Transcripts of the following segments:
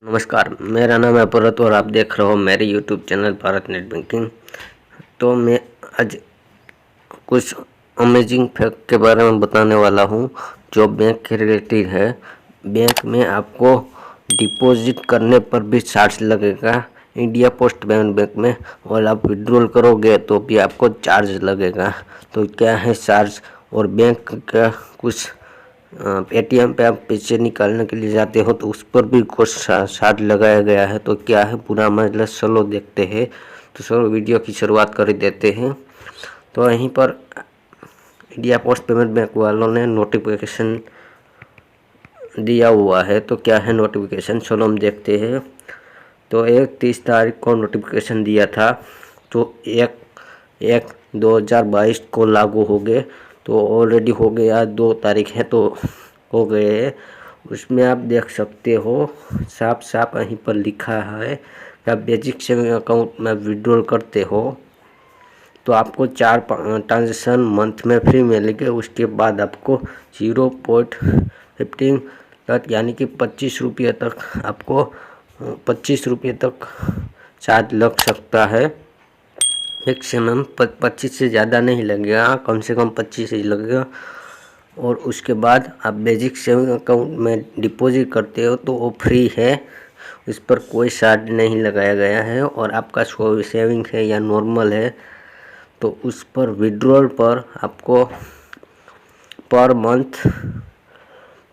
नमस्कार, मेरा नाम है भरत और आप देख रहे हो मेरे YouTube channel Bharat net banking. तो मैं आज कुछ अमेजिंग फैक्ट के बारे में बताने वाला हूं जो बैंक के रिलेटेड है। बैंक में आपको डिपॉजिट करने पर भी चार्ज लगेगा इंडिया पोस्ट पेमेंट बैंक में, और आप विड्रॉल करोगे तो भी आपको चार्ज लगेगा। तो क्या है चार्ज, और बैंक का कुछ एटीएम पे आप पैसे निकालने के लिए जाते हो तो उस पर भी कुछ चार्ज लगाया गया है। तो क्या है पूरा मसला, चलो देखते हैं। तो चलो वीडियो की शुरुआत कर देते हैं। तो यहीं पर इंडिया पोस्ट पेमेंट बैंक वालों ने नोटिफिकेशन दिया हुआ है। तो क्या है नोटिफिकेशन, चलो हम देखते हैं। तो 30 तारीख को नोटिफिकेशन दिया था, तो 1/1/2022 को लागू हो गए। तो ऑलरेडी हो गया, 2 तारीख है तो हो गए। उसमें आप देख सकते हो साफ साफ यहीं पर लिखा है कि आप बेसिक सेविंग अकाउंट में विड्रॉल करते हो तो आपको 4 ट्रांजेक्शन मंथ में फ्री मिलेंगे। उसके बाद आपको 0.15 तक यानी कि 25 रुपये तक आपको 25 रुपये तक चार्ज लग सकता है। मैक्सिमम 25 से ज़्यादा नहीं लगेगा, कम से कम 25 ही लगेगा। और उसके बाद आप बेसिक सेविंग अकाउंट में डिपॉजिट करते हो तो वो फ्री है, उस पर कोई चार्ज नहीं लगाया गया है। और आपका सेविंग है या नॉर्मल है तो उस पर विड्रॉल पर आपको पर मंथ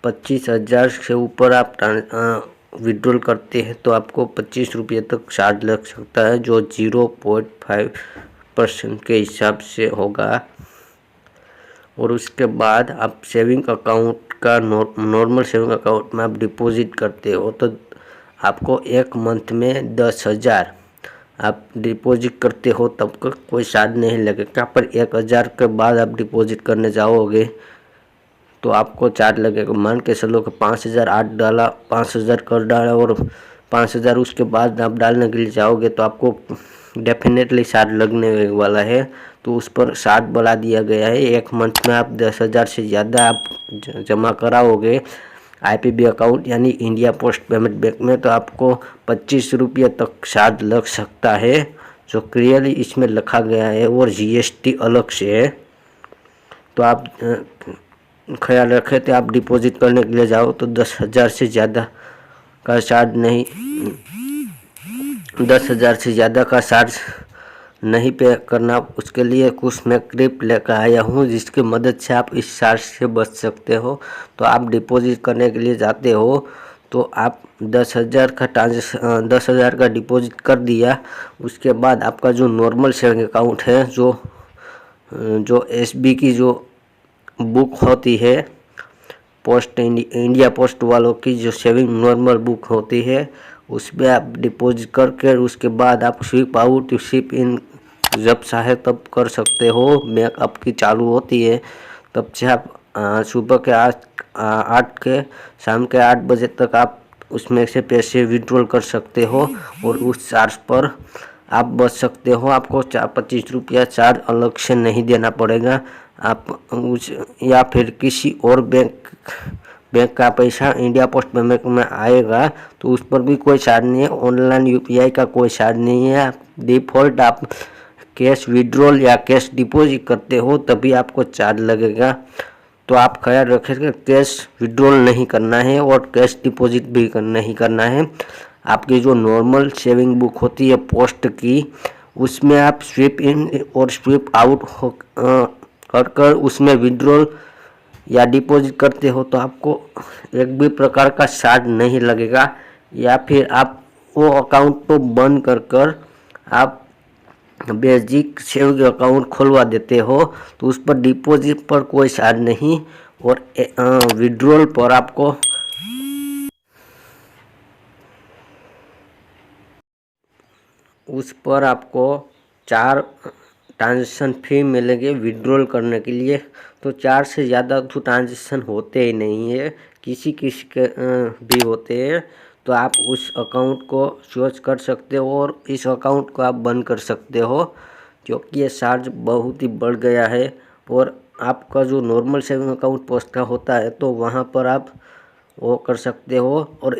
25,000 से ऊपर आप विड्रॉल करते हैं तो आपको 25 रुपये तक चार्ज लग सकता है, जो 0.5% के हिसाब से होगा। और उसके बाद आप सेविंग अकाउंट का नॉर्मल सेविंग अकाउंट में आप डिपॉजिट करते हो तो आपको एक मंथ में 10,000 आप डिपॉजिट करते हो तब का कोई चार्ज नहीं लगेगा। पर 1,000 के बाद आप डिपॉजिट करने जाओगे तो आपको चार्ज लगेगा। मान के चलो कि 5,000 8 डाला, 5,000 कर डाला और 5,000 उसके बाद आप डालने के लिए जाओगे तो आपको डेफिनेटली चार्ज लगने वाला है। तो उस पर चार्ज बढ़ा दिया गया है। एक मंथ में आप 10,000 से ज़्यादा आप जमा कराओगे आईपीबी अकाउंट यानी इंडिया पोस्ट पेमेंट बैंक में तो आपको 25 रुपये तक चार्ज लग सकता है, जो क्लियरली इसमें लिखा गया है। और जीएसटी अलग से है। तो आप ख्याल रखें तो आप डिपॉजिट करने के लिए जाओ तो 10,000 से ज़्यादा का चार्ज नहीं, 10,000 से ज़्यादा का चार्ज नहीं पे करना। उसके लिए कुछ मैं क्लिप लेकर आया हूँ जिसकी मदद से आप इस चार्ज से बच सकते हो। तो आप डिपॉजिट करने के लिए जाते हो तो आप 10,000 का 10,000 का डिपॉजिट कर दिया। उसके बाद आपका जो नॉर्मल सेविंग अकाउंट है, जो एसबी की जो बुक होती है, इंडिया पोस्ट वालों की जो सेविंग नॉर्मल बुक होती है, उसमें आप डिपॉजिट करके उसके बाद आप स्वीप आउट स्वीप इन जब चाहे तब कर सकते हो। बैंक आपकी चालू होती है तब से आप सुबह के 8 के शाम के 8 बजे तक आप उसमें से पैसे विड्रॉल कर सकते हो और उस चार्ज पर आप बच सकते हो। आपको 25 रुपया चार्ज अलग से नहीं देना पड़ेगा। आप उस या फिर किसी और बैंक का पैसा इंडिया पोस्ट पेमेंट में आएगा तो उस पर भी कोई चार्ज नहीं है। ऑनलाइन यूपीआई का कोई चार्ज नहीं है। डिफ़ॉल्ट आप कैश विड्रॉल या कैश डिपॉजिट करते हो तभी आपको चार्ज लगेगा। तो आप ख्याल रखें कि कैश विड्रॉल नहीं करना है और कैश डिपॉजिट भी नहीं करना है। आपकी जो नॉर्मल सेविंग बुक होती है पोस्ट की, उसमें आप स्वीप इन और स्वीप आउट कर उसमें विड्रॉल या डिपॉजिट करते हो तो आपको एक भी प्रकार का चार्ज नहीं लगेगा। या फिर आप वो अकाउंट को बंद कर आप बेसिक सेविंग अकाउंट खुलवा देते हो तो उस पर डिपॉजिट पर कोई चार्ज नहीं और विड्रॉल पर आपको उस पर आपको 4 ट्रांजेक्शन फ्री मिलेंगे विड्रॉल करने के लिए। तो 4 से ज़्यादा तो ट्रांजेक्शन होते ही नहीं है, किसी किसी के भी होते हैं। तो आप उस अकाउंट को स्विच कर सकते हो और इस अकाउंट को आप बंद कर सकते हो, क्योंकि ये चार्ज बहुत ही बढ़ गया है। और आपका जो नॉर्मल सेविंग अकाउंट पोस्ट का होता है तो वहाँ पर आप वो कर सकते हो। और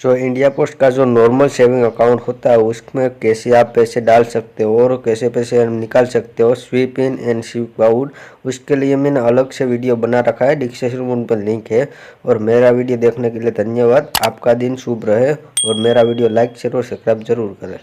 जो इंडिया पोस्ट का जो नॉर्मल सेविंग अकाउंट होता है उसमें कैसे आप पैसे डाल सकते हो और कैसे पैसे निकाल सकते हो, sweep in and sweep out, उसके लिए मैंने अलग से वीडियो बना रखा है, डिस्क्रिप्शन में उन पर लिंक है। और मेरा वीडियो देखने के लिए धन्यवाद। आपका दिन शुभ रहे और मेरा वीडियो लाइक शेयर और सब्सक्राइब जरूर करें।